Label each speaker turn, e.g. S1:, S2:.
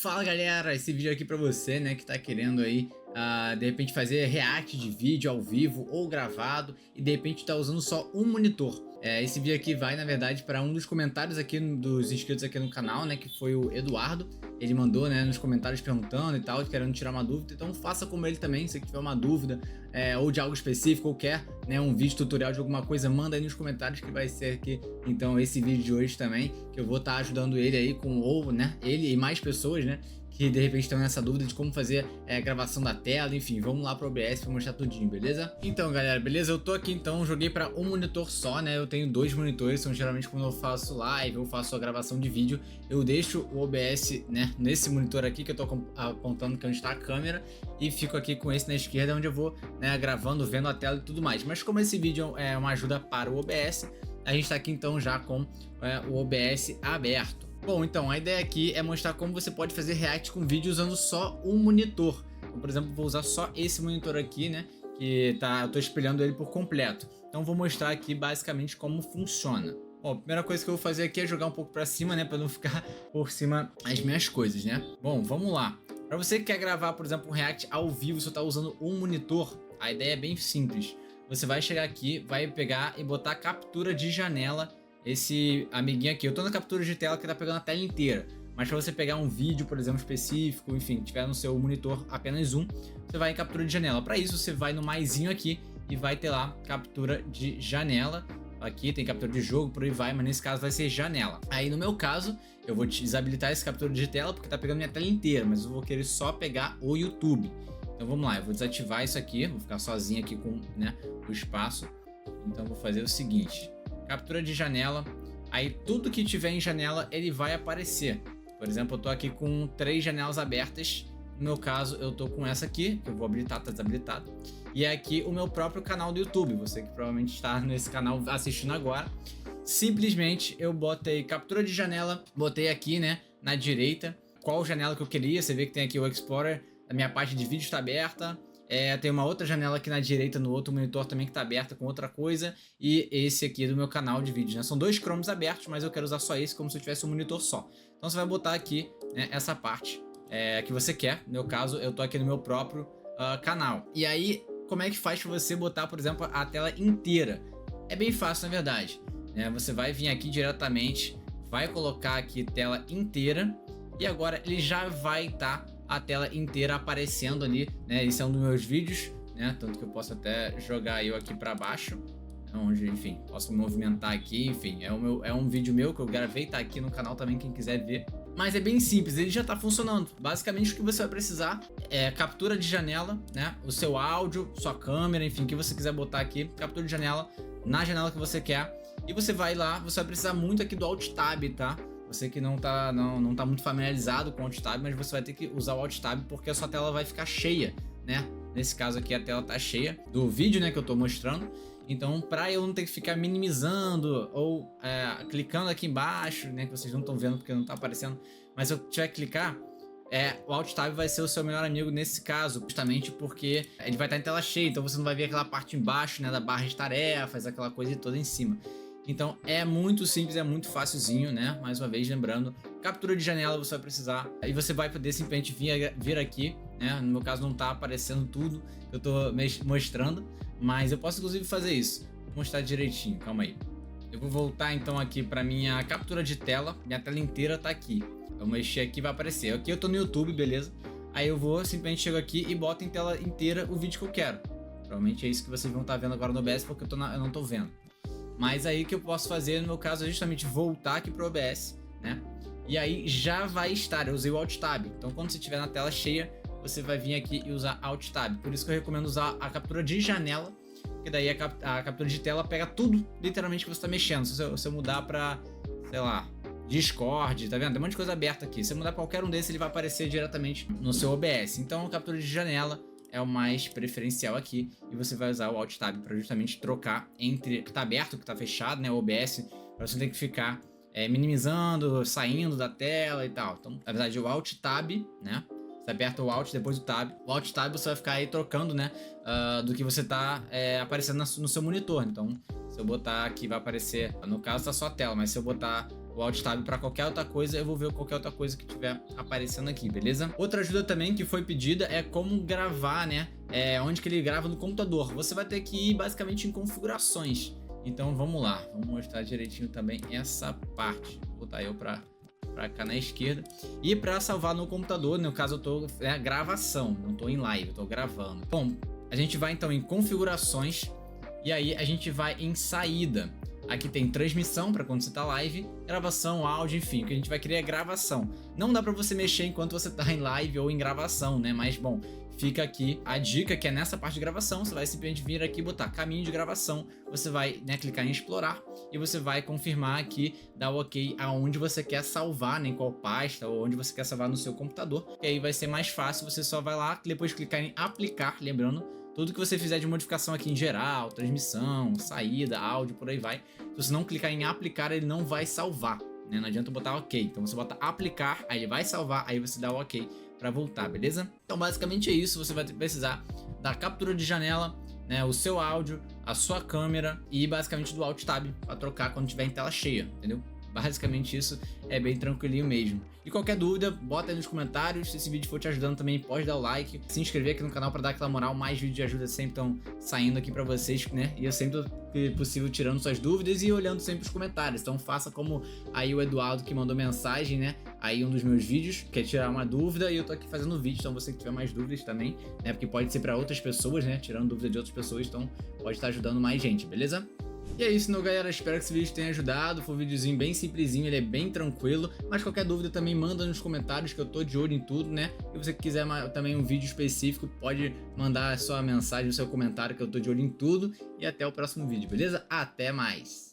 S1: Fala galera, esse vídeo aqui pra você, né, que tá querendo aí, de repente fazer react de vídeo ao vivo ou gravado e de repente tá usando só um monitor. Esse vídeo aqui vai, na verdade, para um dos comentários aqui dos inscritos aqui no canal, né, que foi o Eduardo. Ele mandou, né, nos comentários perguntando e tal, querendo tirar uma dúvida, então faça como ele também, se tiver uma dúvida ou de algo específico ou quer, né, um vídeo tutorial de alguma coisa, manda aí nos comentários que vai ser aqui, então, esse vídeo de hoje também, que eu vou estar ajudando ele aí com, ou, né, ele e mais pessoas, né, que de repente estão nessa dúvida de como fazer gravação da tela, enfim, vamos lá pro OBS pra mostrar tudinho, beleza? Então galera, beleza? Eu tô aqui então, joguei pra um monitor só, né? Eu tenho dois monitores, então geralmente quando eu faço live ou faço a gravação de vídeo, eu deixo o OBS, né, nesse monitor aqui que eu tô apontando que é onde tá a câmera e fico aqui com esse na esquerda, onde eu vou, né, gravando, vendo a tela e tudo mais. Mas como esse vídeo é uma ajuda para o OBS, a gente tá aqui então já com o OBS aberto. Bom, então a ideia aqui é mostrar como você pode fazer react com vídeo usando só um monitor. Então, por exemplo, vou usar só esse monitor aqui, né, que eu tô espelhando ele por completo. Então vou mostrar aqui basicamente como funciona. Bom, a primeira coisa que eu vou fazer aqui é jogar um pouco pra cima, né, pra não ficar por cima as minhas coisas, né. Bom, vamos lá. Pra você que quer gravar, por exemplo, um react ao vivo, você tá usando um monitor, a ideia é bem simples. Você vai chegar aqui, vai pegar e botar captura de janela. Esse amiguinho aqui, eu tô na captura de tela que tá pegando a tela inteira, mas para você pegar um vídeo, por exemplo, específico, enfim, tiver no seu monitor apenas um, você vai em captura de janela. Para isso você vai no maisinho aqui e vai ter lá captura de janela. Aqui tem captura de jogo, por aí vai, mas nesse caso vai ser janela. Aí no meu caso, eu vou desabilitar esse captura de tela porque tá pegando minha tela inteira, mas eu vou querer só pegar o YouTube. Então vamos lá, eu vou desativar isso aqui, vou ficar sozinho aqui com, né, o espaço. Então vou fazer o seguinte: captura de janela, aí tudo que tiver em janela ele vai aparecer. Por exemplo, eu tô aqui com 3 janelas abertas. No meu caso, eu tô com essa aqui, que eu vou habilitar, tá desabilitado. E é aqui o meu próprio canal do YouTube, você que provavelmente está nesse canal assistindo agora. Simplesmente eu botei captura de janela, botei aqui, né, na direita, qual janela que eu queria. Você vê que tem aqui o Explorer, a minha parte de vídeo está aberta. Tem uma outra janela aqui na direita no outro monitor também que está aberta com outra coisa. E esse aqui é do meu canal de vídeo, né? São 2 Chromes abertos, mas eu quero usar só esse como se eu tivesse um monitor só. Então você vai botar aqui, né, essa parte que você quer. No meu caso, eu tô aqui no meu próprio canal. E aí, como é que faz para você botar, por exemplo, a tela inteira? É bem fácil, na verdade. Você vai vir aqui diretamente, vai colocar aqui tela inteira. E agora ele já vai estar a tela inteira aparecendo ali, né? Esse é um dos meus vídeos, né? Tanto que eu posso até jogar eu aqui para baixo, onde, enfim, posso me movimentar aqui, enfim, é um vídeo meu que eu gravei, tá aqui no canal também, quem quiser ver. Mas é bem simples, ele já tá funcionando. Basicamente o que você vai precisar é captura de janela, né? O seu áudio, sua câmera, enfim, o que você quiser botar aqui, captura de janela na janela que você quer. E você vai lá, você vai precisar muito aqui do Alt Tab, tá? Você que não tá muito familiarizado com o Alt Tab, mas você vai ter que usar o Alt Tab porque a sua tela vai ficar cheia, né? Nesse caso aqui a tela tá cheia do vídeo, né, que eu tô mostrando. Então, para eu não ter que ficar minimizando ou clicando aqui embaixo, né, que vocês não estão vendo porque não tá aparecendo, mas se eu tiver que clicar, o Alt Tab vai ser o seu melhor amigo nesse caso, justamente porque ele vai estar em tela cheia, então você não vai ver aquela parte embaixo, né, da barra de tarefas, aquela coisa toda em cima. Então é muito simples, é muito facilzinho, né? Mais uma vez lembrando, captura de janela você vai precisar. Aí você vai poder simplesmente vir aqui, né? No meu caso não tá aparecendo tudo que eu tô mostrando, mas eu posso inclusive fazer isso. Vou mostrar direitinho, calma aí. Eu vou voltar então aqui para minha captura de tela, minha tela inteira tá aqui. Eu mexer aqui vai aparecer. Aqui eu tô no YouTube, beleza? Aí eu vou simplesmente chego aqui e boto em tela inteira o vídeo que eu quero. Provavelmente é isso que vocês vão estar vendo agora no OBS porque eu não tô vendo. Mas aí o que eu posso fazer no meu caso é justamente voltar aqui pro OBS, né? E aí já vai estar, eu usei o Alt Tab. Então quando você estiver na tela cheia, você vai vir aqui e usar Alt Tab. Por isso que eu recomendo usar a captura de janela, porque daí a captura de tela pega tudo, literalmente, que você está mexendo. Se eu mudar para, sei lá, Discord, tá vendo? Tem um monte de coisa aberta aqui. Se eu mudar qualquer um desses, ele vai aparecer diretamente no seu OBS. Então a captura de janela é o mais preferencial aqui, e você vai usar o Alt Tab para justamente trocar entre o que está aberto e o que está fechado, né, o OBS, para você não ter que ficar minimizando, saindo da tela e tal. Então, na verdade, o Alt Tab, né, você aperta o Alt, depois o Tab. O Alt Tab você vai ficar aí trocando, né, do que você tá aparecendo no seu monitor. Então, se eu botar aqui, vai aparecer, no caso tá só a tela, mas se eu botar o Alt Tab para qualquer outra coisa, eu vou ver qualquer outra coisa que tiver aparecendo aqui, beleza? Outra ajuda também que foi pedida é como gravar, né? Onde que ele grava no computador. Você vai ter que ir basicamente em configurações. Então vamos lá, vamos mostrar direitinho também essa parte. Vou botar eu para cá na esquerda. E para salvar no computador, no caso eu tô gravação, não tô em live, eu tô gravando. Bom, a gente vai então em configurações e aí a gente vai em saída. Aqui tem transmissão para quando você tá live, gravação, áudio, enfim, o que a gente vai querer é gravação. Não dá para você mexer enquanto você tá em live ou em gravação, né? Mas bom, fica aqui a dica que é nessa parte de gravação, você vai simplesmente vir aqui e botar caminho de gravação, você vai, né, clicar em explorar e você vai confirmar aqui, dar o ok aonde você quer salvar, né, em qual pasta ou onde você quer salvar no seu computador, e aí vai ser mais fácil, você só vai lá, depois clicar em aplicar, lembrando, tudo que você fizer de modificação aqui em geral, transmissão, saída, áudio, por aí vai, se você não clicar em aplicar, ele não vai salvar, né, não adianta botar ok, então você bota aplicar, aí ele vai salvar, aí você dá o ok para voltar, beleza? Então basicamente é isso, você vai precisar da captura de janela, né, o seu áudio, a sua câmera e basicamente do Alt Tab para trocar quando tiver em tela cheia, entendeu? Basicamente isso, é bem tranquilinho mesmo. E qualquer dúvida, bota aí nos comentários. Se esse vídeo for te ajudando também, pode dar o like, se inscrever aqui no canal para dar aquela moral. Mais vídeos de ajuda sempre estão saindo aqui para vocês, né? E eu sempre, que possível, tirando suas dúvidas e olhando sempre os comentários. Então faça como aí o Eduardo que mandou mensagem, né? Aí um dos meus vídeos, quer tirar uma dúvida e eu tô aqui fazendo vídeo, então você que tiver mais dúvidas também, né? Porque pode ser para outras pessoas, né? Tirando dúvida de outras pessoas, então pode estar ajudando mais gente, beleza? E é isso, meu galera, espero que esse vídeo tenha ajudado, foi um videozinho bem simplesinho, ele é bem tranquilo, mas qualquer dúvida também manda nos comentários que eu tô de olho em tudo, né? E se você quiser também um vídeo específico, pode mandar a sua mensagem, o seu comentário que eu tô de olho em tudo, e até o próximo vídeo, beleza? Até mais!